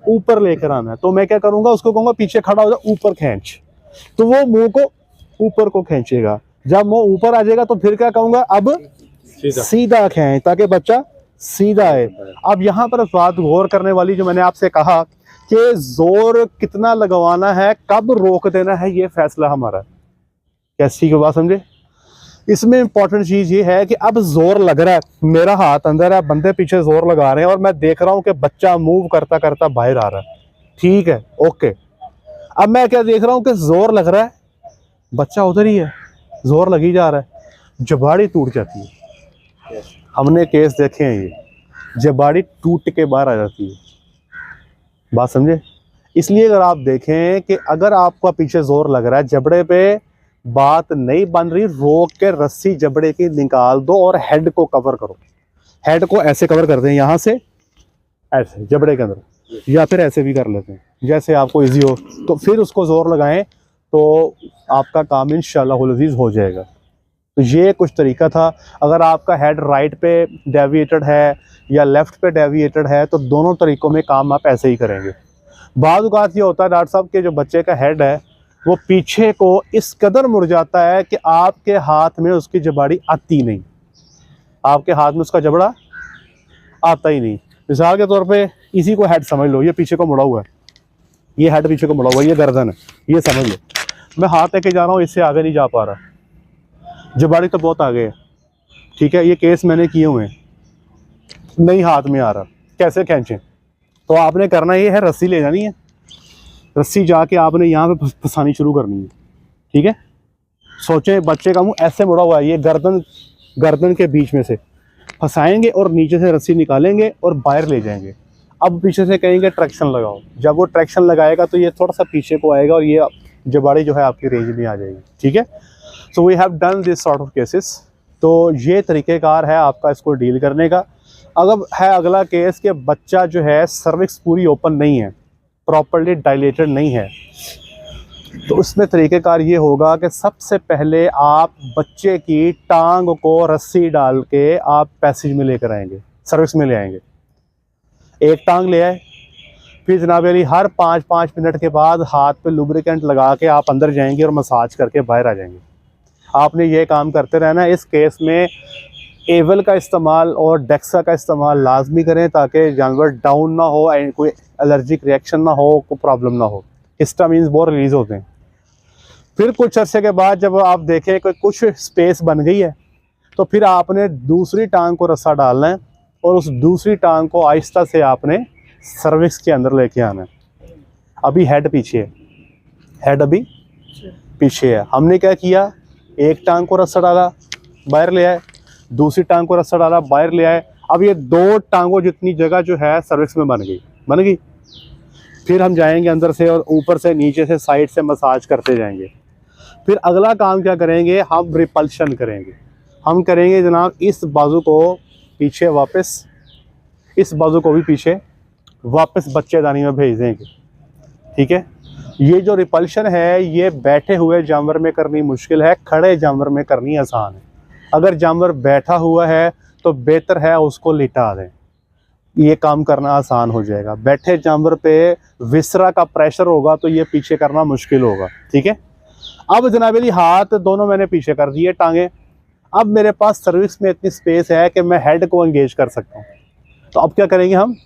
ऊपर लेकर आना है। तो मैं क्या करूंगा? उसको कहूंगा पीछे खड़ा हो जा, ऊपर खींच, तो वो मुंह को ऊपर को खींचेगा। जब मुंह ऊपर आ जाएगा तो फिर क्या कहूंगा? अब सीधा खींच, ताकि बच्चा सीधा है। अब यहाँ पर बात गौर करने वाली, जो मैंने आपसे कहा कि जोर कितना लगवाना है, कब रोक देना है, ये फैसला हमारा। कैसी की बात समझे? इसमें इंपॉर्टेंट चीज ये है कि अब जोर लग रहा है, मेरा हाथ अंदर है, बंदे पीछे जोर लगा रहे हैं और मैं देख रहा हूं कि बच्चा मूव करता करता बाहर आ रहा है, ठीक है, ओके। अब मैं क्या देख रहा हूँ कि जोर लग रहा है, बच्चा उधर ही है, जोर लगी जा रहा है, जबाड़ी टूट जाती है। हमने केस देखे हैं, ये जबाड़ी टूट के बाहर आ जाती है। बात समझे? इसलिए अगर आप देखें कि अगर आपका पीछे जोर लग रहा है, जबड़े पे बात नहीं बन रही, रोक के रस्सी जबड़े की निकाल दो और हेड को कवर करो। हेड को ऐसे कवर कर दें, यहाँ से ऐसे जबड़े के अंदर, या फिर ऐसे भी कर लेते हैं, जैसे आपको इजी हो। तो फिर उसको जोर लगाएं तो आपका काम इंशाअल्लाह अज़ीज़ हो जाएगा। तो ये कुछ तरीका था। अगर आपका हेड राइट पे डेविएटेड है या लेफ़्ट पे डेविएटेड है तो दोनों तरीक़ों में काम आप ऐसे ही करेंगे। बाद औक़ात ये होता है डॉक्टर साहब के जो बच्चे का हेड है वो पीछे को इस कदर मुड़ जाता है कि आपके हाथ में उसकी जबाड़ी आती नहीं, आपके हाथ में उसका जबड़ा आता ही नहीं। मिसाल के तौर पे इसी को हेड समझ लो, ये पीछे को मुड़ा हुआ है, ये हेड पीछे को मुड़ा हुआ है, ये गर्दन है, ये समझ लो। मैं हाथ लेके जा रहा हूँ, इससे आगे नहीं जा पा रहा, जबाड़ी तो बहुत आगे है, ठीक है। ये केस मैंने किए हुए हैं, नहीं हाथ में आ रहा, कैसे खींचें? तो आपने करना ये है, रस्सी ले जानी है, रस्सी जाके आपने यहाँ पे फंसानी शुरू करनी है, ठीक है। सोचें बच्चे का मुंह ऐसे मुड़ा हुआ है, ये गर्दन के बीच में से फंसाएंगे और नीचे से रस्सी निकालेंगे और बाहर ले जाएंगे। अब पीछे से कहेंगे ट्रैक्शन लगाओ, जब वो ट्रैक्शन लगाएगा तो ये थोड़ा सा पीछे को आएगा और ये जबाड़ी जो है आपकी रेंज में आ जाएगी, ठीक है। So we have done this sort of cases. तो ये तरीक़ेकार है आपका इसको डील करने का। अगर है अगला केस कि बच्चा जो है सर्विक्स पूरी ओपन नहीं है, प्रॉपर्ली डायलेटेड नहीं है, तो उसमें तरीक़ेकार ये होगा कि सबसे पहले आप बच्चे की टांग को रस्सी डाल के आप पैसेज में लेकर आएंगे, सर्विक्स में ले आएंगे। एक टांग ले आए, फिर जनाब अली हर 5-5 मिनट के बाद हाथ पे लुब्रिकेंट लगा के आप अंदर जाएंगे और मसाज करके बाहर आ जाएंगे। आपने ये काम करते रहना। इस केस में एवल का इस्तेमाल और डेक्सा का इस्तेमाल लाजमी करें ताकि जानवर डाउन ना हो, कोई एलर्जिक रिएक्शन ना हो, कोई प्रॉब्लम ना हो, हिस्टामिन्स बहुत रिलीज़ होते हैं। फिर कुछ अरसे के बाद जब आप देखें कि कुछ स्पेस बन गई है तो फिर आपने दूसरी टांग को रस्सा डालना है और उस दूसरी टांग को आहिस्ता से आपने सर्विक्स के अंदर लेके आना है। अभी हेड पीछे है, हेड अभी पीछे है। हमने क्या किया, एक टांग को रस्सा डाला, बाहर ले आए, दूसरी टांग को रस्सा डाला, बाहर ले आए। अब ये दो टांगों जितनी जगह जो है सर्विक्स में बन गई। फिर हम जाएंगे अंदर से और ऊपर से नीचे से साइड से मसाज करते जाएंगे। फिर अगला काम क्या करेंगे, हम रिपल्शन करेंगे। हम करेंगे जनाब इस बाजू को पीछे वापस, इस बाजू को भी पीछे वापस बच्चेदानी में भेज देंगे, ठीक है। ये जो रिपल्शन है ये बैठे हुए जानवर में करनी मुश्किल है, खड़े जानवर में करनी आसान है। अगर जानवर बैठा हुआ है तो बेहतर है उसको लिटा दें, ये काम करना आसान हो जाएगा। बैठे जानवर पे विसरा का प्रेशर होगा तो ये पीछे करना मुश्किल होगा, ठीक है। अब जनाब अली हाथ दोनों मैंने पीछे कर दिए, टांगे। अब मेरे पास सर्विक्स में इतनी स्पेस है कि मैं हेड को एंगेज कर सकता हूँ। तो अब क्या करेंगे, हम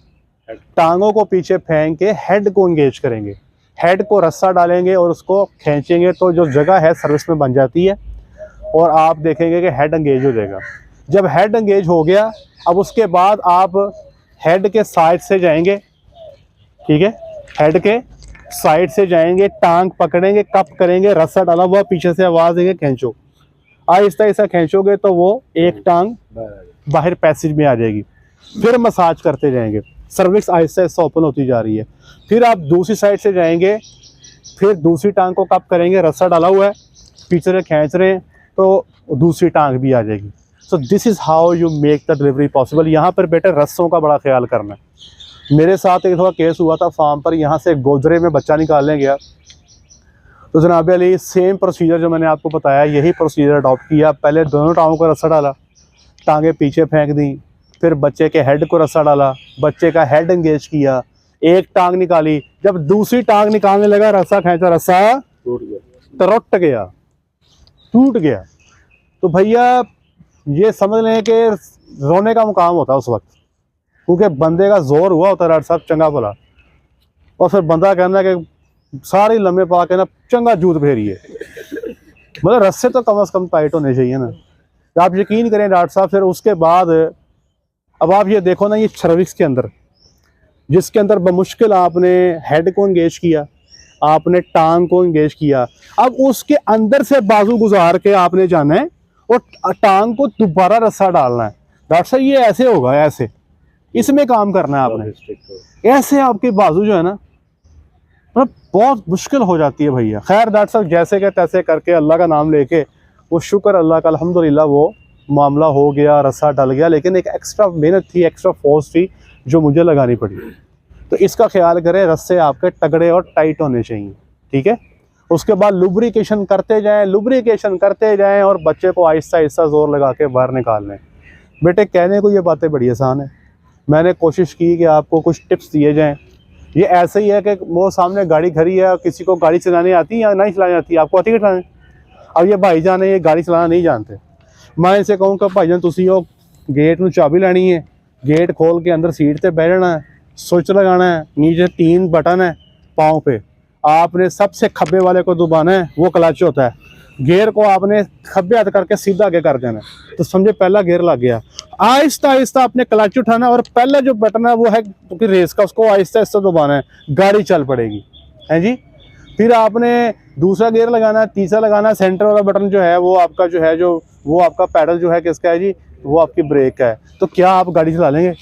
टांगों को पीछे फेंक के हेड को एंगेज करेंगे। हेड को रस्सा डालेंगे और उसको खींचेंगे तो जो जगह है सर्विक्स में बन जाती है और आप देखेंगे कि हेड एंगेज हो जाएगा। जब हेड एंगेज हो गया, अब उसके बाद आप हेड के साइड से जाएंगे, ठीक है। हेड के साइड से जाएंगे, टांग पकड़ेंगे, कप करेंगे, रस्सा डाला हुआ, पीछे से आवाज़ देंगे खींचो। आहिस्ता आहिस्ता खींचोगे तो वो एक टांग बाहर पैसेज में आ जाएगी। फिर मसाज करते जाएंगे, सर्विक्स आहिस्ता आहिस्ता ओपन होती जा रही है। फिर आप दूसरी साइड से जाएंगे, फिर दूसरी टांग को कप करेंगे, रस्सा डाला हुआ है, पीछे से खींच रहे हैं तो दूसरी टांग भी आ जाएगी। So this is how you make the delivery possible. यहाँ पर बेटे रस्सों का बड़ा ख्याल करना है। मेरे साथ एक थोड़ा केस हुआ था फार्म पर, यहाँ से गोजरे में बच्चा निकालने गया तो जनाब अली सेम प्रोसीजर जो मैंने आपको बताया यही प्रोसीजर अडॉप्ट किया। पहले दोनों टांगों को रस्सा डाला, टांगें पीछे फेंक दी, फिर बच्चे के हेड को रस्सा डाला, बच्चे का हेड एंगेज किया, एक टांग निकाली। जब दूसरी टांग निकालने लगा, रस्सा खींचा, रस्सा टूट गया, टूट गया। तो भैया ये समझ लें कि रोने का मुकाम होता है उस वक्त, क्योंकि बंदे का जोर हुआ होता है डॉक्टर साहब चंगा भला, और फिर बंदा कहना कि सारी लम्बे पा के ना चंगा जूत फेरिए। मतलब रस्से तो कम से कम टाइट होने चाहिए ना। तो आप यकीन करें डॉक्टर साहब, फिर उसके बाद अब आप ये देखो ना, ये सर्विक्स के अंदर जिसके अंदर बमुश्किल आपने हेड को एंगेज किया, आपने टांग को इंगेज किया, अब उसके अंदर से बाजू गुजार के आपने जाना है और टांग को दोबारा रस्सा डालना है। डॉक्टर साहब ये ऐसे होगा, ऐसे इसमें काम करना है आपने, ऐसे आपके बाजू जो है ना मतलब बहुत मुश्किल हो जाती है भैया। खैर डॉक्टर साहब जैसे के तैसे करके अल्लाह का नाम लेके वो शुक्र अल्लाह का अल्हम्दुलिल्लाह वो मामला हो गया, रस्सा डल गया, लेकिन एक एक्स्ट्रा मेहनत थी, एक्स्ट्रा फोर्स थी जो मुझे लगानी पड़ी। तो इसका ख्याल करें, रस्से आपके तगड़े और टाइट होने चाहिए, ठीक है। उसके बाद लुब्रिकेशन करते जाएं और बच्चे को आहिस्ता आहिस्ता जोर लगा के बाहर निकाल लें। बेटे कहने को ये बातें बड़ी आसान है, मैंने कोशिश की कि आपको कुछ टिप्स दिए जाएं। ये ऐसे ही है कि वो सामने गाड़ी खड़ी है, किसी को गाड़ी चलाने आती है या नहीं चलानी आती है, आपको आती है चलाने? अब ये भाईजान है, ये गाड़ी चलाना नहीं जानते, मैं इसे कहूँ कि भाईजान तुसी हो गेट में चाबी लानी है, गेट खोल के अंदर सीट पे बैठना है, स्विच लगाना है, नीचे 3 बटन है पाँव पे, आपने सबसे खब्बे वाले को दबाना है, वो क्लच होता है, गियर को आपने खब्बे हाथ करके सीधा आगे कर देना है, तो समझे पहला गियर लग गया। आहिस्ता आहिस्ता आपने क्लच उठाना और पहला जो बटन है वो है क्योंकि रेस का, उसको आहिस्ता आहिस्ता दबाना है, गाड़ी चल पड़ेगी, है जी। फिर आपने दूसरा गियर लगाना है, तीसरा लगाना है, सेंटर वाला बटन जो है वो आपका जो है वो आपका पैडल जो है किसका है जी, वो आपकी ब्रेक का है। तो क्या आप गाड़ी चला लेंगे?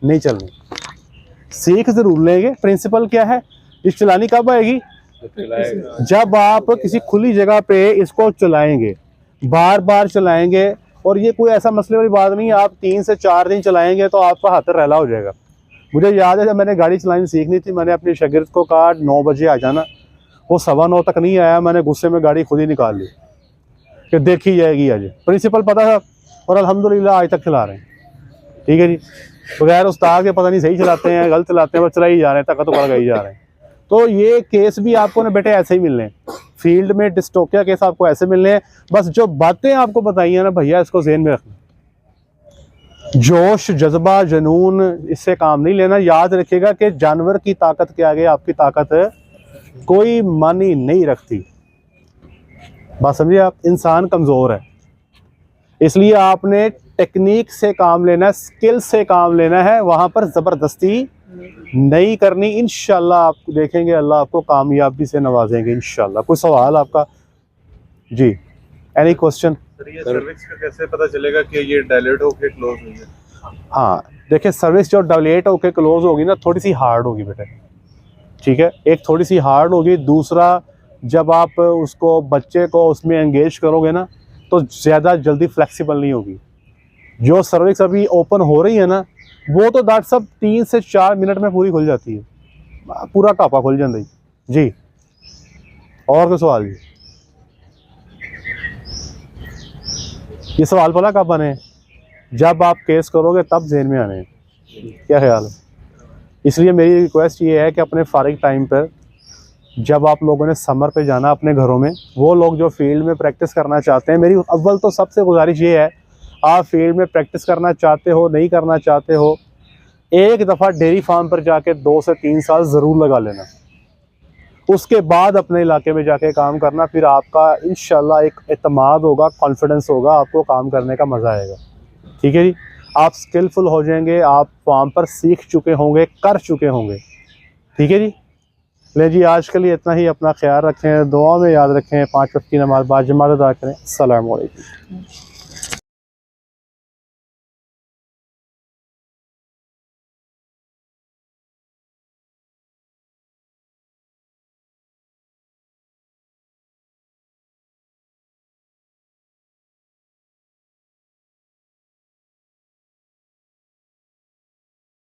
नहीं चलनी, सीख जरूर लेंगे। प्रिंसिपल क्या है, ये चलानी कब आएगी? जब आप किसी खुली जगह पे इसको चलाएंगे, बार बार चलाएंगे, और ये कोई ऐसा मसले वाली बात नहीं है, आप 3 से 4 दिन चलाएंगे तो आपका हाथ रहला हो जाएगा। मुझे याद है जब मैंने गाड़ी चलानी सीखनी थी, मैंने अपने शागिर्द को कहा 9 बजे आ जाना, वो 9:15 तक नहीं आया, मैंने गुस्से में गाड़ी खुद ही निकाल ली कि देखी जाएगी आज। प्रिंसिपल पता था और अल्हम्दुलिल्लाह आज तक चला रहे हैं, ठीक है जी। बगैर उस्ताद के पता नहीं सही चलाते हैं गलत चलाते हैं, बस चला ही जा रहे हैं, तक तो कर ही जा रहे हैं। तो ये केस भी आपको ना बेटे ऐसे ही मिलने हैं, फील्ड में डिस्टोपिया केस आपको ऐसे मिलने हैं। बस जो बातें आपको बताई है ना भैया, इसको ज़हन में रखना, जोश जज्बा जुनून इससे काम नहीं लेना। याद रखिएगा कि जानवर की ताकत के आगे आपकी ताकत कोई मानी नहीं रखती। बात समझिए आप, इंसान कमज़ोर है, इसलिए आपने टेक्निक से काम लेना है, स्किल से काम लेना है, वहाँ पर ज़बरदस्ती नहीं करनी। इंशाल्लाह आप देखेंगे अल्लाह आपको कामयाबी से नवाजेंगे इंशाल्लाह। कोई सवाल आपका? जी, एनी क्वेश्चन? ये सर्विस का कैसे पता चलेगा कि ये डायलेट होके क्लोज हुई है? हाँ देखिए, सर्विस जो डायलेट होके क्लोज होगी ना, थोड़ी सी हार्ड होगी बेटे, ठीक है, एक थोड़ी सी हार्ड होगी। दूसरा, जब आप उसको बच्चे को उसमें एंगेज करोगे ना तो ज़्यादा जल्दी फ्लेक्सिबल नहीं होगी। जो सर्विस अभी ओपन हो रही है ना, वो तो डॉक्टर साहब 3 से 4 मिनट में पूरी खुल जाती है, पूरा टापा खुल जाता है जी। और कोई सवाल? जी, ये सवाल भला कब बने? जब आप केस करोगे तब ज़हन में आने, क्या ख्याल है? इसलिए मेरी रिक्वेस्ट ये है कि अपने फारिग टाइम पर जब आप लोगों ने समर पे जाना अपने घरों में, वो लोग जो फील्ड में प्रैक्टिस करना चाहते हैं, मेरी अव्वल तो सबसे गुजारिश ये है, आप फील्ड में प्रैक्टिस करना चाहते हो नहीं करना चाहते हो, एक दफ़ा डेयरी फार्म पर जाके 2 से 3 साल ज़रूर लगा लेना, उसके बाद अपने इलाके में जाके काम करना। फिर आपका इंशाल्लाह एक एतमाद होगा, कॉन्फिडेंस होगा, आपको काम करने का मज़ा आएगा, ठीक है जी। आप स्किलफुल हो जाएंगे, आप फार्म पर सीख चुके होंगे, कर चुके होंगे, ठीक है जी। ले जी, आज के लिए इतना ही। अपना ख्याल रखें, दुआ में याद रखें, 5 वक्त की नमाज़ बाद जमात अदा करें। अस्सलामु अलैकुम।